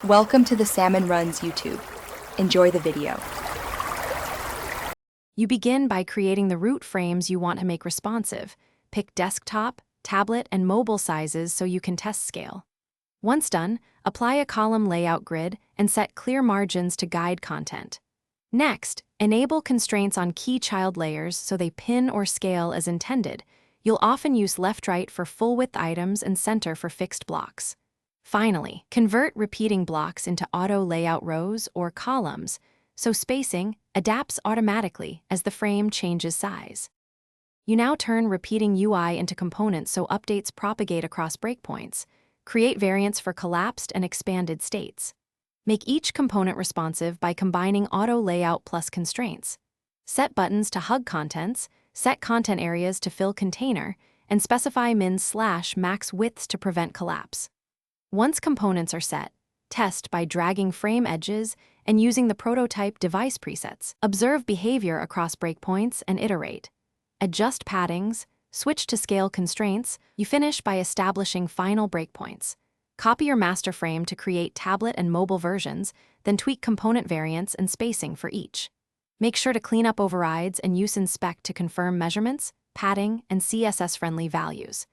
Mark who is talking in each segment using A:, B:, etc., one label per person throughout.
A: Welcome to the Salmon Runs YouTube. Enjoy the video.
B: You begin by creating the root frames you want to make responsive. Pick desktop, tablet, and mobile sizes so you can test scale. Once done, apply a column layout grid and set clear margins to guide content. Next, enable constraints on key child layers so they pin or scale as intended. You'll often use left-right for full-width items and center for fixed blocks. Finally, convert repeating blocks into auto layout rows or columns, so spacing adapts automatically as the frame changes size. You now turn repeating UI into components so updates propagate across breakpoints. Create variants for collapsed and expanded states. Make each component responsive by combining auto layout plus constraints. Set buttons to hug contents, set content areas to fill container, and specify min/max widths to prevent collapse. Once components are set, test by dragging frame edges and using the prototype device presets. Observe behavior across breakpoints and iterate. Adjust paddings, switch to scale constraints. You finish by establishing final breakpoints. Copy your master frame to create tablet and mobile versions, then tweak component variants and spacing for each. Make sure to clean up overrides and use inspect to confirm measurements, padding, and CSS-friendly values.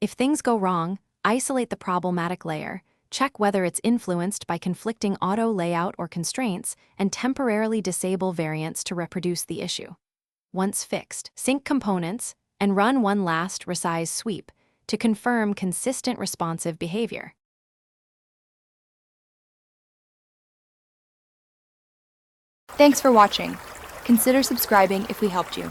B: If things go wrong, isolate the problematic layer, check whether it's influenced by conflicting auto layout or constraints, and temporarily disable variants to reproduce the issue. Once fixed, sync components and run one last resize sweep to confirm consistent responsive behavior.
A: Thanks for watching. Consider subscribing if we helped you.